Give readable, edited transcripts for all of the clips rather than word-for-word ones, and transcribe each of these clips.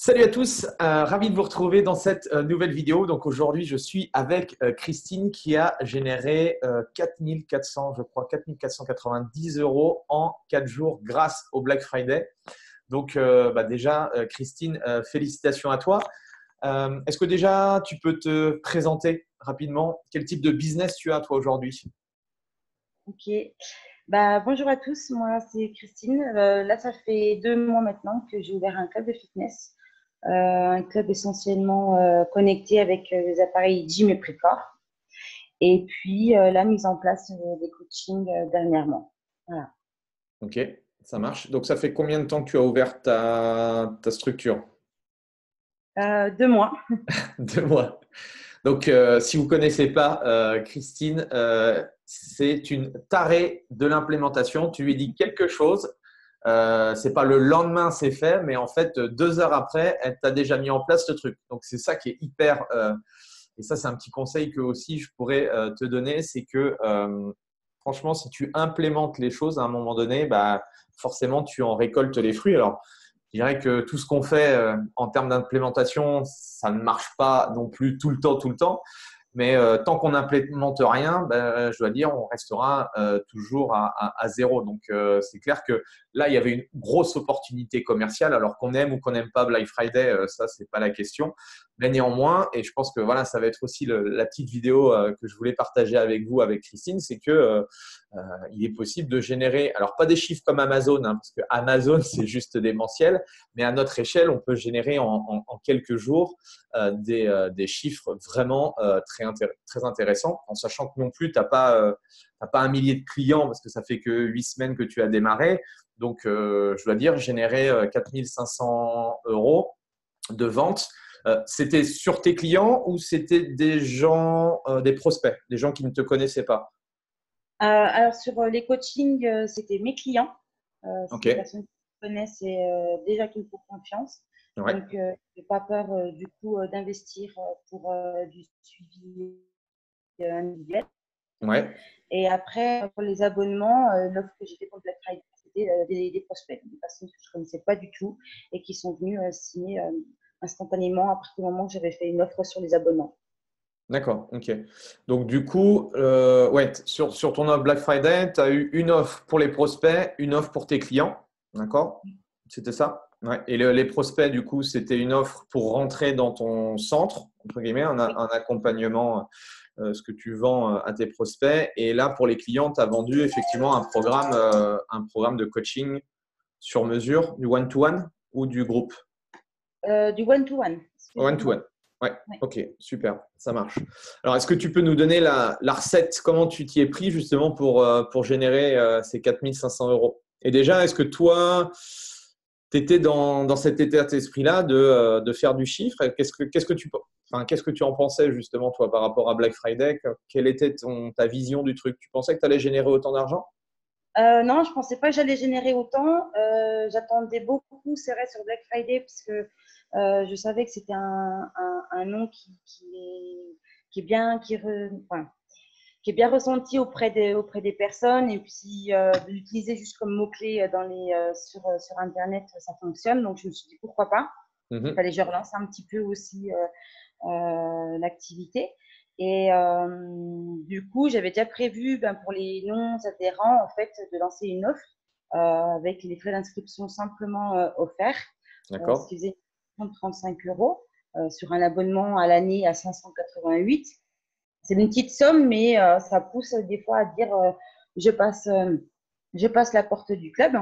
Salut à tous, ravi de vous retrouver dans cette nouvelle vidéo. Donc aujourd'hui, je suis avec Christine qui a généré 4400, je crois, 4490 euros en 4 jours grâce au Black Friday. Donc déjà, Christine, félicitations à toi. Est-ce que déjà tu peux te présenter rapidement? Quel type de business tu as toi aujourd'hui? Ok. Bonjour à tous, moi c'est Christine. Là, ça fait 2 mois maintenant que j'ai ouvert un club de fitness, un club essentiellement connecté avec les appareils gym et précorps. Et puis la mise en place des coachings dernièrement. Voilà. Ok, ça marche. Donc ça fait combien de temps que tu as ouvert ta structure? 2 mois. 2 mois. Donc, si vous ne connaissez pas Christine, c'est une tarée de l'implémentation. Tu lui dis quelque chose, c'est pas le lendemain c'est fait, mais en fait 2 heures après, elle t'a déjà mis en place le truc. Donc c'est ça qui est hyper. Et ça, c'est un petit conseil que aussi je pourrais te donner, c'est que franchement, si tu implémentes les choses à un moment donné, bah, forcément tu en récoltes les fruits. Alors je dirais que tout ce qu'on fait en termes d'implémentation, ça ne marche pas non plus tout le temps. Mais tant qu'on n'implémente rien, ben, je dois dire, on restera toujours à zéro. Donc, c'est clair que là, il y avait une grosse opportunité commerciale. Alors qu'on aime ou qu'on n'aime pas Black Friday, ça, c'est pas la question. Mais néanmoins, et je pense que voilà, ça va être aussi la petite vidéo que je voulais partager avec vous, avec Christine, c'est que il est possible de générer, alors pas des chiffres comme Amazon, hein, parce que Amazon, c'est juste démentiel, mais à notre échelle, on peut générer en quelques jours des chiffres vraiment très intéressants, en sachant que non plus, tu n'as pas un millier de clients, parce que ça fait que 8 semaines que tu as démarré. Donc, je dois dire, générer 4500 euros de vente. C'était sur tes clients ou c'était des gens, des prospects, des gens qui ne te connaissaient pas? Alors sur les coachings, c'était mes clients. C'est Ok, des personnes qui me connaissent et déjà qui me font confiance. ouais, Donc, je n'ai pas peur du coup d'investir pour du suivi individuel. ouais. Et après, pour les abonnements, l'offre que j'ai fait pour le Black Friday, c'était des prospects, des personnes que je ne connaissais pas du tout et qui sont venues signer instantanément après le moment que j'avais fait une offre sur les abonnements. D'accord, ok. Donc, du coup, ouais, sur ton offre Black Friday, tu as eu une offre pour les prospects, une offre pour tes clients. D'accord? C'était ça? Ouais. Et les prospects, du coup, c'était une offre pour rentrer dans ton centre, entre guillemets, Oui. un accompagnement, ce que tu vends à tes prospects. Et là, pour les clients, tu as vendu effectivement un programme de coaching sur mesure, du one-to-one ou du groupe? Du one-to-one, One-to-one. exclusivement. Ouais, Ouais. ok, super, ça marche. Alors, est-ce que tu peux nous donner la recette? Comment tu t'y es pris justement pour générer ces 4500 euros? Et déjà, est-ce que toi, tu étais dans cet état d'esprit-là de faire du chiffre? Et qu'est-ce que tu en pensais justement, toi, par rapport à Black Friday? Quelle était ta vision du truc? Tu pensais que tu allais générer autant d'argent? Non, je ne pensais pas que j'allais générer autant. J'attendais beaucoup, c'est vrai, sur Black Friday, parce que je savais que c'était un nom qui est bien, enfin, qui est bien ressenti auprès des personnes. Et puis, de l'utiliser juste comme mot-clé sur Internet, ça fonctionne. Donc, je me suis dit, pourquoi pas? Il Mhm. fallait que je relance un petit peu aussi l'activité. Et du coup, j'avais déjà prévu pour les non-adhérents, en fait, de lancer une offre avec les frais d'inscription simplement offerts, ce D'accord. qui faisait 35 euros sur un abonnement à l'année à 588. C'est une petite somme, mais ça pousse des fois à dire je passe, euh, je passe la porte du club.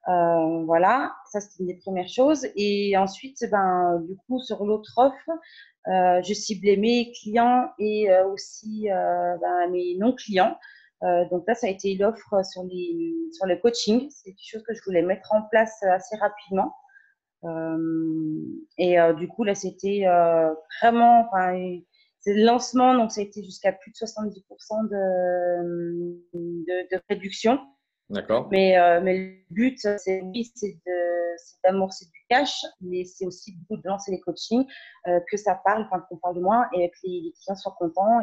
Voilà, ça c'est une des premières choses. Et ensuite, du coup, sur l'autre offre, je ciblais mes clients et aussi mes non-clients. Donc là, ça a été l'offre sur le coaching. C'est quelque chose que je voulais mettre en place assez rapidement. Et du coup, là, c'était vraiment, enfin, c'est le lancement, donc ça a été jusqu'à plus de 70% de réduction. D'accord. Mais le but, c'est oui, c'est d'amorcer du cash, mais c'est aussi de lancer les coachings, que ça parle, enfin qu'on parle de moi et que les clients soient contents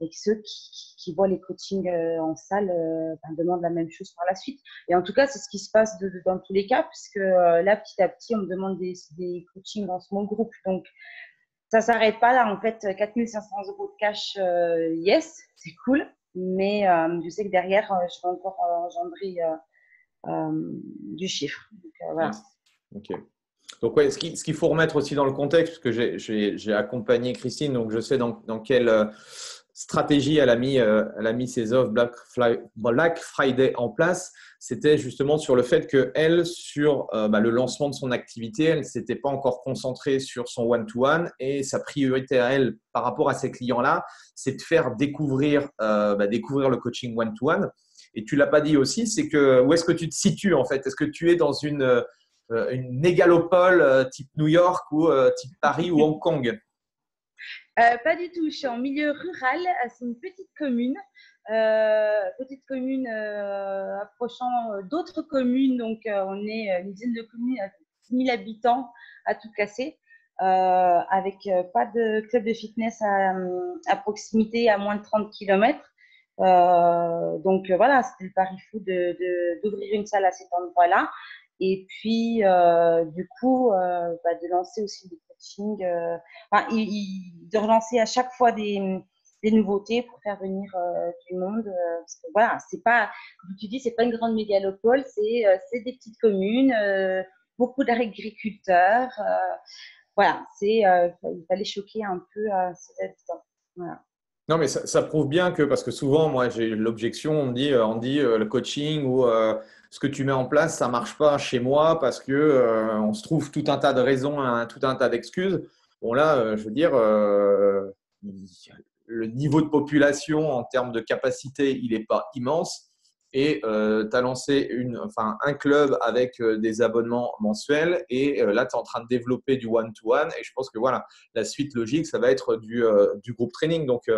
et que ceux qui voient les coachings en salle demandent la même chose par la suite. Et en tout cas, c'est ce qui se passe dans tous les cas, puisque là, petit à petit, on me demande des coachings en small group. Donc, ça ne s'arrête pas là. En fait, 4 500 € de cash, yes, c'est cool. Mais je sais que derrière, je vais encore engendrer du chiffre. Donc, voilà. Yes. Ok. Donc, ouais, ce qu'il faut remettre aussi dans le contexte, parce que j'ai accompagné Christine, donc je sais dans quelle stratégie elle a mis ses offres Black Friday en place. C'était justement sur le fait qu'elle, sur le lancement de son activité, elle ne s'était pas encore concentrée sur son one-to-one et sa priorité à elle par rapport à ces clients-là, c'est de faire découvrir le coaching one-to-one. Et tu ne l'as pas dit aussi, c'est que où est-ce que tu te situes en fait? Est-ce que tu es dans une mégalopole type New York ou type Paris ou Hong Kong? Pas du tout, je suis en milieu rural, c'est une petite commune approchant d'autres communes, donc on est une dizaine de communes à 6 000 habitants à tout casser, avec pas de club de fitness à proximité, à moins de 30 km. Donc voilà, c'était le pari fou d'ouvrir une salle à cet endroit-là. Et puis, du coup, de lancer aussi des coachings, de relancer à chaque fois des nouveautés pour faire venir du monde. Parce que voilà, c'est pas, comme tu dis, c'est pas une grande mégalopole, c'est des petites communes, beaucoup d'agriculteurs. Voilà, il fallait choquer un peu ces habitants. Voilà. Non, mais ça prouve bien que, parce que souvent, moi, j'ai l'objection, on dit le coaching ou ce que tu mets en place, ça marche pas chez moi parce que on se trouve tout un tas de raisons, tout un tas d'excuses. Bon, là, je veux dire, le niveau de population en termes de capacité, il n'est pas immense. Et tu as lancé un club avec des abonnements mensuels. Et là, tu es en train de développer du one-to-one. Et je pense que voilà, la suite logique, ça va être du groupe training. Donc,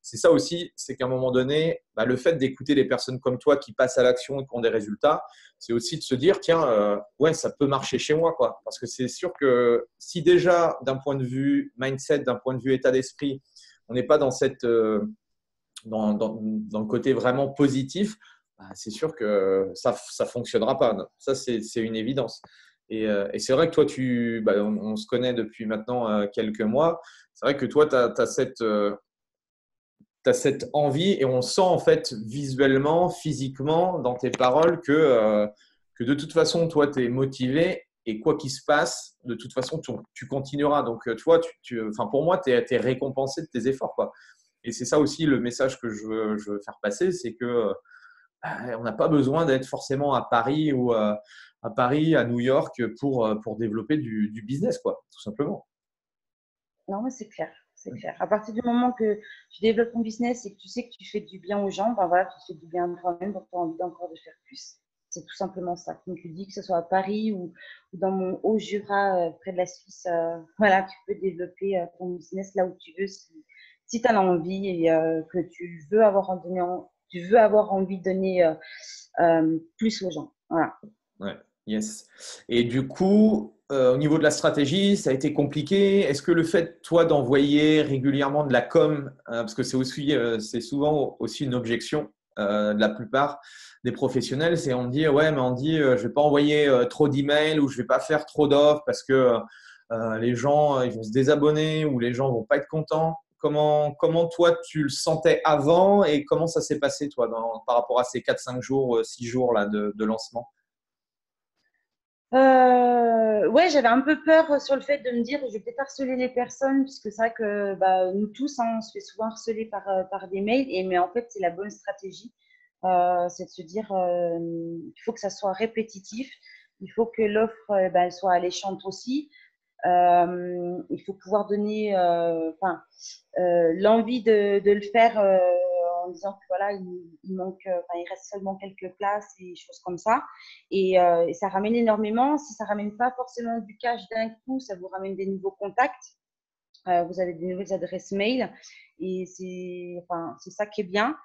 c'est ça aussi, c'est qu'à un moment donné, le fait d'écouter des personnes comme toi qui passent à l'action et qui ont des résultats, c'est aussi de se dire, tiens, ouais, ça peut marcher chez moi, quoi. Parce que c'est sûr que si déjà, d'un point de vue mindset, d'un point de vue état d'esprit, on n'est pas dans dans le côté vraiment positif, c'est sûr que ça ne fonctionnera pas. Ça, c'est une évidence. Et c'est vrai que toi, on se connaît depuis maintenant quelques mois. C'est vrai que toi, tu as cette envie et on sent en fait visuellement, physiquement, dans tes paroles que de toute façon, toi, tu es motivé et quoi qu'il se passe, de toute façon, tu continueras. Donc, toi, pour moi, tu es récompensé de tes efforts, quoi. Et c'est ça aussi le message que je veux faire passer, c'est que on n'a pas besoin d'être forcément à Paris ou à New York pour développer du business, quoi, tout simplement. Non, mais c'est clair, c'est clair. À partir du moment que tu développes ton business et que tu sais que tu fais du bien aux gens, voilà, tu fais du bien à toi-même, donc tu as envie encore de faire plus. C'est tout simplement ça. Comme tu dis, que ce soit à Paris ou dans mon Haut-Jura, près de la Suisse, voilà, tu peux développer ton business là où tu veux si tu en as envie et que tu veux avoir envie de donner plus aux gens. Voilà. Ouais, yes. Et du coup, au niveau de la stratégie, ça a été compliqué. Est-ce que le fait, toi, d'envoyer régulièrement de la com, parce que c'est souvent aussi une objection de la plupart des professionnels, c'est on dit, ouais, mais on dit, je vais pas envoyer trop d'emails ou je vais pas faire trop d'offres parce que les gens, ils vont se désabonner ou les gens vont pas être contents. Comment toi, tu le sentais avant et comment ça s'est passé, toi, par rapport à ces 4, 5 jours, 6 jours là, de lancement? Ouais, j'avais un peu peur sur le fait de me dire je vais peut-être harceler les personnes, puisque c'est vrai que nous tous, hein, on se fait souvent harceler par des mails, mais en fait, c'est la bonne stratégie. C'est de se dire il faut que ça soit répétitif, il faut que l'offre elle soit alléchante aussi. Il faut pouvoir donner l'envie de le faire en disant que voilà, il manque, il reste seulement quelques places et choses comme ça. Et ça ramène énormément. Si ça ramène pas forcément du cash d'un coup, ça vous ramène des nouveaux contacts. Vous avez des nouvelles adresses mail et c'est ça qui est bien.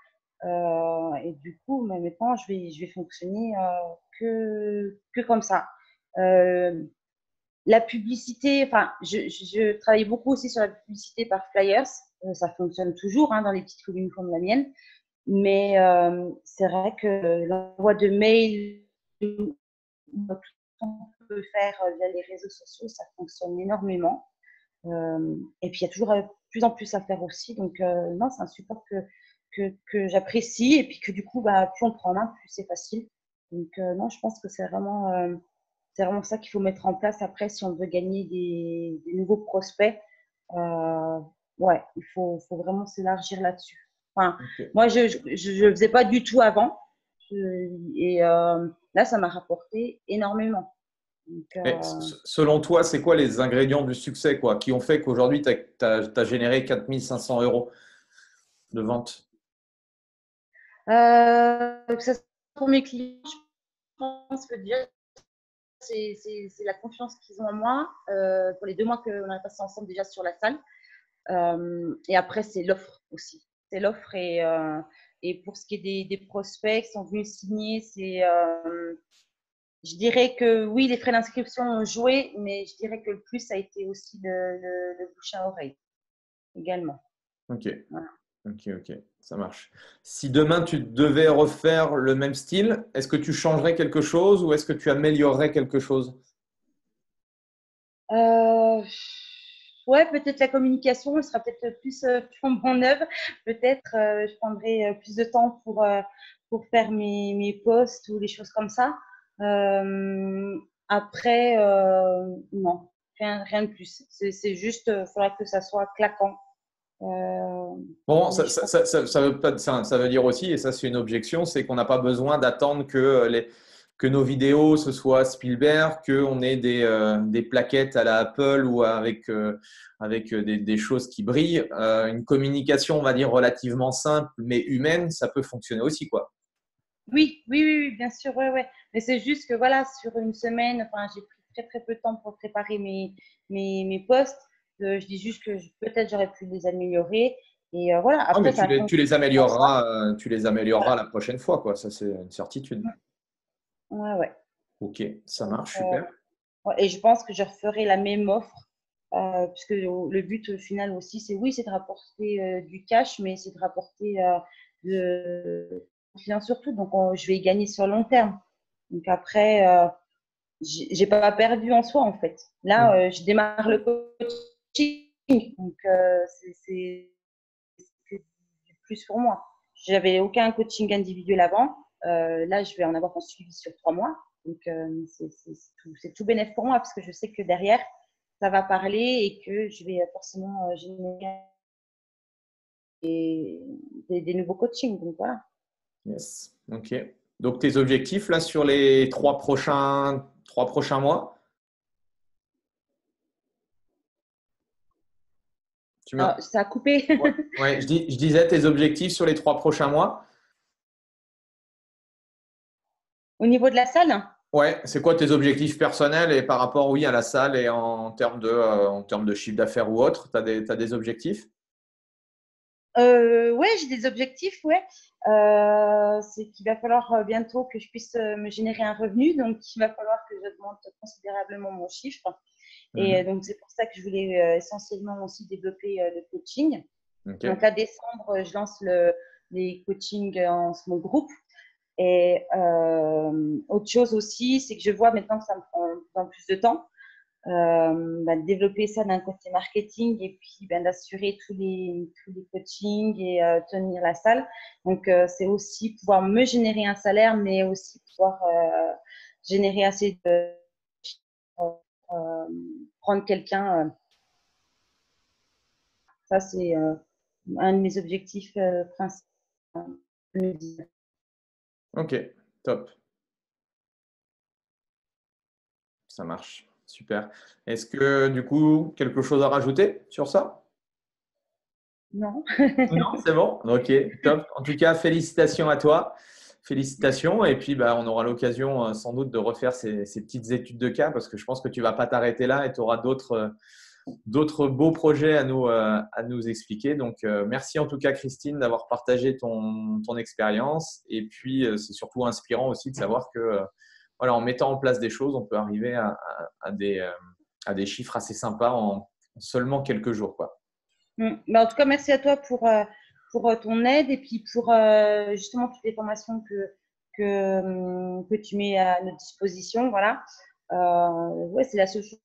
Et du coup, maintenant, je vais fonctionner que comme ça. la publicité, enfin, je travaille beaucoup aussi sur la publicité par flyers. Ça fonctionne toujours dans les petites communes comme la mienne. Mais c'est vrai que l'envoi de mails, tout ce qu'on peut faire via les réseaux sociaux, ça fonctionne énormément. Et puis, il y a toujours de plus en plus à faire aussi. Donc, non, c'est un support que j'apprécie. Et puis que du coup, plus on prend en main, plus c'est facile. Donc, non, je pense que c'est vraiment ça qu'il faut mettre en place après si on veut gagner des nouveaux prospects. Ouais, il faut vraiment s'élargir là-dessus. Enfin, Ok. moi, je ne faisais pas du tout avant. Et là, ça m'a rapporté énormément. Donc, Et selon toi, c'est quoi les ingrédients du succès quoi, qui ont fait qu'aujourd'hui, tu as généré 4 500 € de vente? que ça soit pour mes clients, je pense que déjà, c'est la confiance qu'ils ont en moi pour les 2 mois qu'on a passé ensemble déjà sur la salle. Et après, c'est l'offre aussi. C'est l'offre et pour ce qui est des prospects qui sont venus signer, je dirais que oui, les frais d'inscription ont joué, mais je dirais que le plus, ça a été aussi le bouche à oreille également. Ok, Voilà. ok, ça marche. Si demain tu devais refaire le même style, est-ce que tu changerais quelque chose ou est-ce que tu améliorerais quelque chose? Euh, ouais, peut-être la communication, elle sera peut-être plus flambant neuve. Peut-être je prendrai plus de temps pour faire mes posts ou des choses comme ça. Après, non, rien de plus. C'est juste, il faudra que ça soit claquant. Bon, Mais je pense. ça veut pas, ça veut dire aussi, et ça c'est une objection, c'est qu'on n'a pas besoin d'attendre que nos vidéos, ce soit Spielberg, qu'on ait des plaquettes à la Apple ou avec des choses qui brillent. Une communication, on va dire, relativement simple mais humaine, ça peut fonctionner aussi, quoi. Oui, bien sûr, ouais. Mais c'est juste que voilà, sur une semaine, enfin, j'ai pris très très peu de temps pour préparer mes posts. Je dis juste que peut-être j'aurais pu les améliorer. Et voilà, Non, mais après, ça tu les amélioreras la prochaine fois, quoi. Ça, c'est une certitude. ouais. Ok, ça Donc, marche, super. ouais. Et je pense que je referai la même offre, puisque le but final aussi, c'est de rapporter du cash, mais c'est de rapporter de confiance surtout. Donc, je vais y gagner sur le long terme. Donc après, j'ai pas perdu en soi en fait. Là, Mhm. je démarre le coaching, donc c'est du plus pour moi. J'avais aucun coaching individuel avant. Là, je vais en avoir un suivi sur 3 mois. Donc, c'est tout bénéf pour moi parce que je sais que derrière, ça va parler et que je vais forcément générer des nouveaux coachings. Donc, voilà. Yes. Ok. Donc, tes objectifs là sur les trois prochains mois, tu m'as. Alors, ça a coupé. Ouais. Ouais, je disais tes objectifs sur les 3 prochains mois. Au niveau de la salle, Ouais, c'est quoi tes objectifs personnels et par rapport, oui, à la salle et en termes de chiffre d'affaires ou autre, t'as des objectifs? ouais, j'ai des objectifs, ouais. C'est qu'il va falloir bientôt que je puisse me générer un revenu, donc il va falloir que j'augmente considérablement mon chiffre. Et Mhm. donc c'est pour ça que je voulais essentiellement aussi développer le coaching. Donc Ok. à décembre, je lance les coachings en small group. Et autre chose aussi, c'est que je vois maintenant que ça me prend de plus en plus de temps. Développer ça d'un côté marketing et puis d'assurer tous les coachings et tenir la salle. Donc, c'est aussi pouvoir me générer un salaire, mais aussi pouvoir générer assez de euh, prendre quelqu'un. Ça, c'est un de mes objectifs principaux. Ok, top, ça marche, super. Est-ce que du coup, quelque chose à rajouter sur ça? Non. Non, c'est bon. Ok, top. En tout cas, félicitations à toi. Félicitations. Et puis, bah, on aura l'occasion sans doute de refaire ces petites études de cas parce que je pense que tu vas pas t'arrêter là et tu auras d'autres beaux projets à nous expliquer. Donc, merci en tout cas, Christine, d'avoir partagé ton expérience. Et puis, c'est surtout inspirant aussi de savoir que, voilà, en mettant en place des choses, on peut arriver à des chiffres assez sympas en seulement quelques jours, quoi. En tout cas, merci à toi pour ton aide et puis pour justement toutes les formations que tu mets à notre disposition. Voilà. Ouais, c'est la seule chose.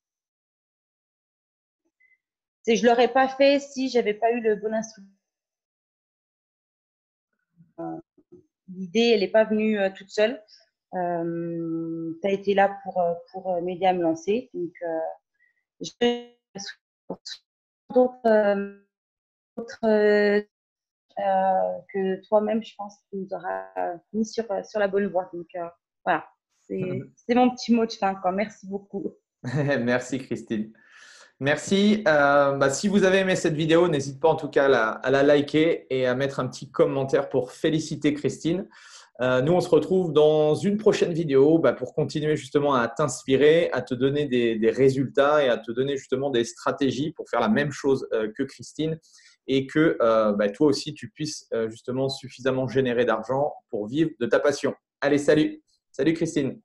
Je ne l'aurais pas fait si j'avais pas eu le bon instructeur. L'idée, elle n'est pas venue toute seule. Tu as été là pour m'aider à me lancer. Donc, je d'autres que toi-même, je pense, tu nous auras mis sur la bonne voie. Donc, voilà, c'est mon petit mot de fin, quoi. Merci beaucoup. Merci Christine. Merci. Si vous avez aimé cette vidéo, n'hésitez pas en tout cas à la liker et à mettre un petit commentaire pour féliciter Christine. Nous, on se retrouve dans une prochaine vidéo pour continuer justement à t'inspirer, à te donner des résultats et à te donner justement des stratégies pour faire la même chose que Christine et que toi aussi, tu puisses justement suffisamment générer d'argent pour vivre de ta passion. Allez, salut! Salut Christine!